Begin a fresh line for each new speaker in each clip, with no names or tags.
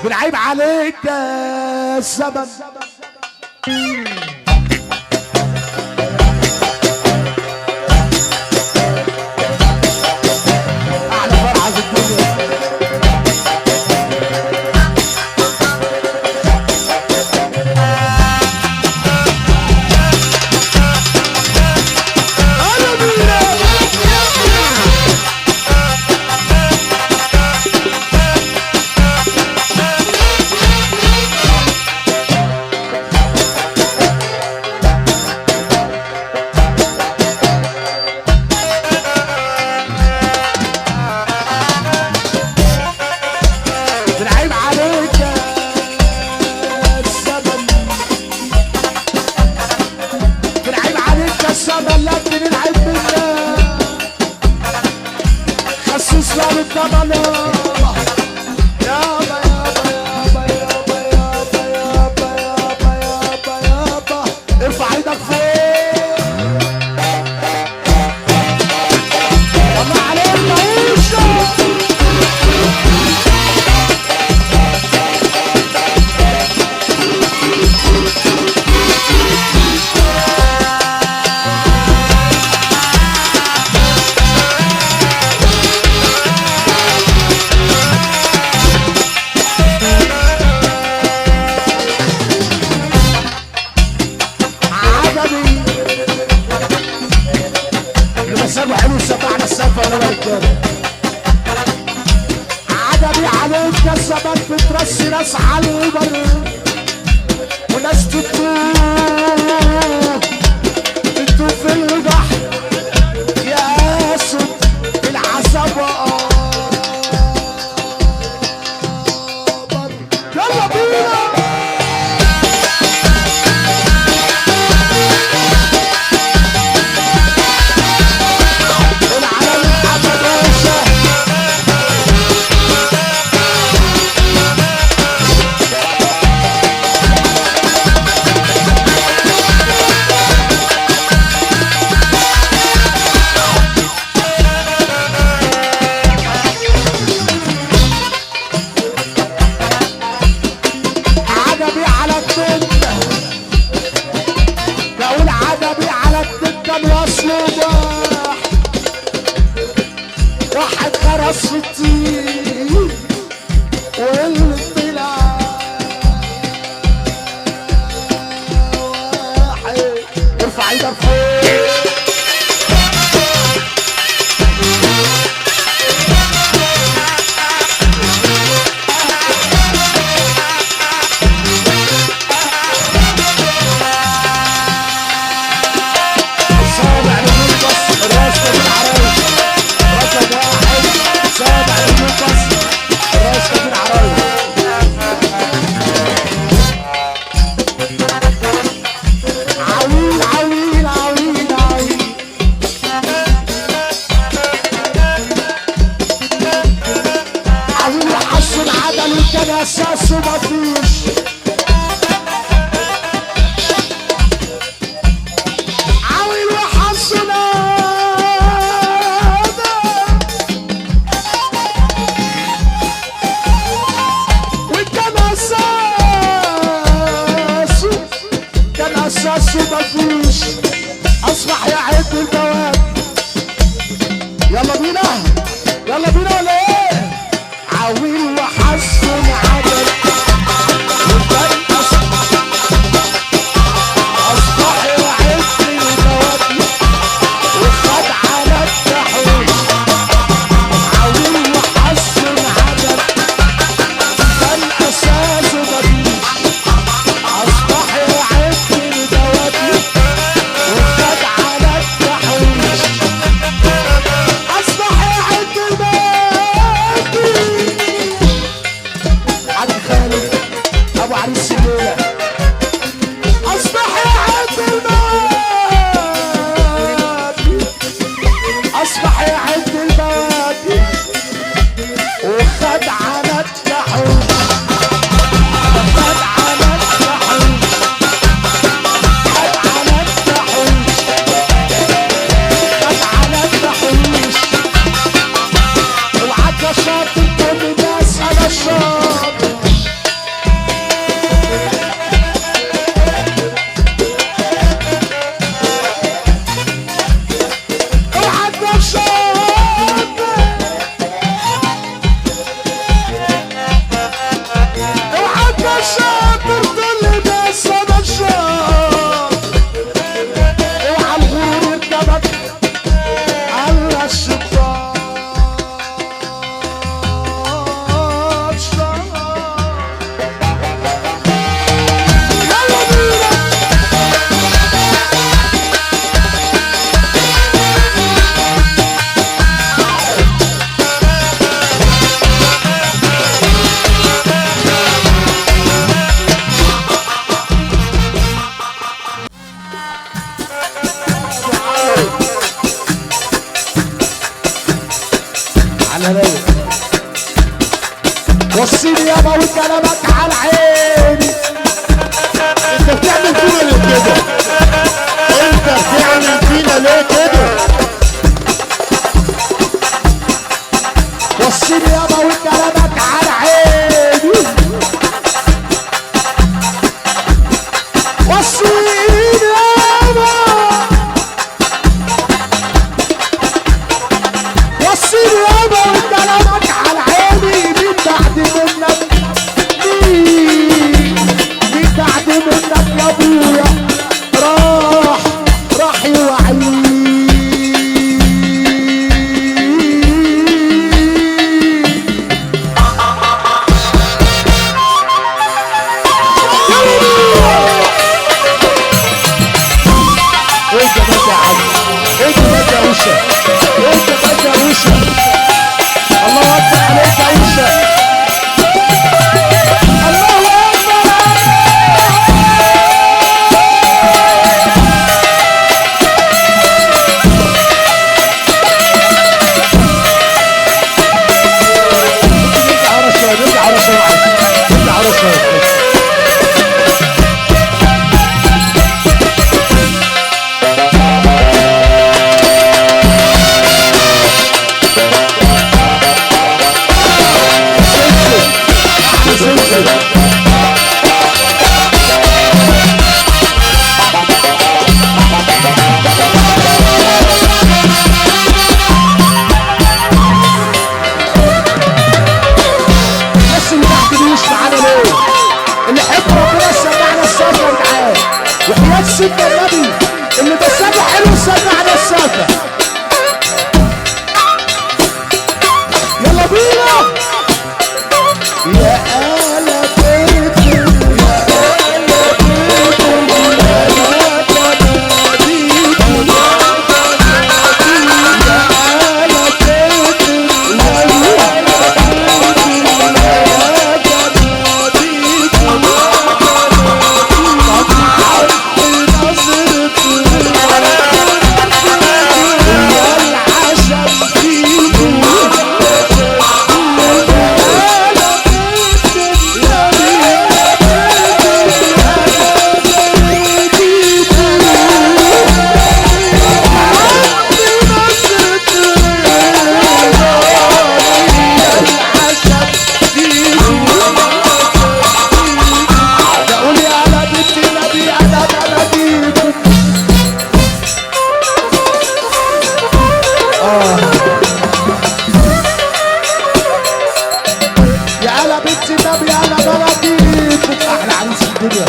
بنعيب عليك يا الزمن. احلى فرحه في الدنيا. عجبي عليك الزمن بترسي ناس على البر وناس تتوه في البحر يا اسد العصابة. يلا بينا واحد خرس في الطين واللي طلع واحد ارفع ايدك فوق. اساس ومفيش عاوي وحظنا وكان اساس ومفيش اصبح يعد البواب. يلا بينا يلا بينا ولا ايه؟ عاوي وحظنا عدل كلامك على عيني.
انت بتعمل فينا ليه كده؟ انت بتعمل فينا ليه كده؟
وصيني يابا وكلامك على عيني. وصيني يابا، وصيني يابا وكلامك على عيني. مين بعد منك؟ مين بعد منك يا ابويا؟ راح يوعيني.
انت بس يا عم، انت بس يا وشه، انت بس يا وشه. الله اكبر عليك يا وشه.
الله اكبر.
ارجع ورا شويه، ارجع ورا شويه، ارجع ورا شويه.
الناس اللي تحت دي مش معانا ليه؟ اللي يحب ربنا يسمعنا السقف يا جدعان. وحياة سيدنا النبي اللي بيسمع حلو يسمعنا السقف. يلا بينا يا آل بيت، يا آل بيت، بقول يا آل بيت النبي أنا بناديكم. يا آل بيت النبي أنا بناديكم. أحلى عريس في الدنيا.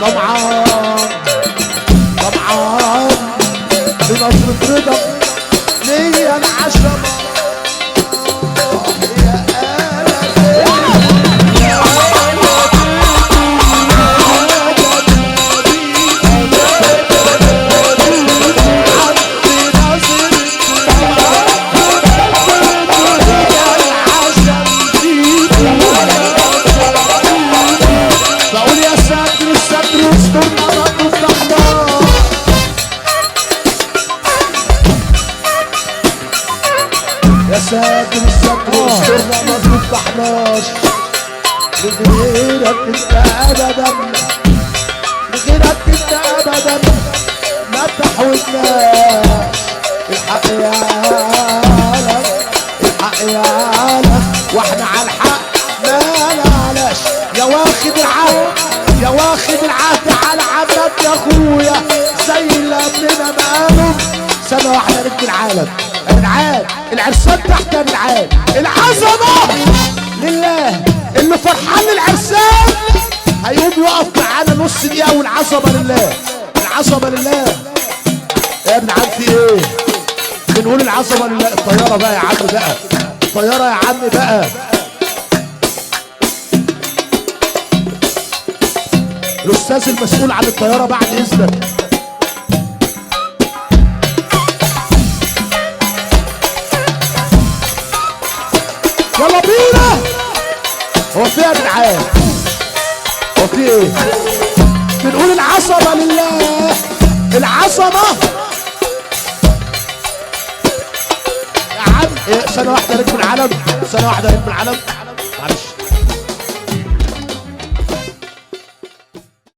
طمعان بنصرة رضا ليا العشرة. يا آل بيت، يا بقول يا ساتر الستر استرنا ما تفتحنا. يا ساتر الستر استرنا ما تفتحناش. لغيرك انت ابدا، لغيرك انت ابدا ما تحولناش. الحق يا عالم، الحق يا عالم، واحنا على الحق ما نعلاش. يا واخد العهد، يا واخد العهد على عمك يا اخويا زي اللي قبلنا بقالهم سنه واحده. نجم العالم يا جدعان، العرسان تحت يا جدعان. العظمه لله، اللي فرحان للعرسان هيقوم يقف معانا نص دقيقه. والعظمه لله، العظمه لله يا جدعان. في ايه؟ بنقول العظمه لله. الطياره بقى يا عم بقى، الطياره يا عم بقى. الاستاذ المسؤول عن الطياره بعد اذنك. يلا بينا. هو في يا جدعان؟ هو في ايه؟ بنقول العظمه لله، العظمه يا عم. إيه، سنه واحده نجم العالم، سنه واحده نجم العالم.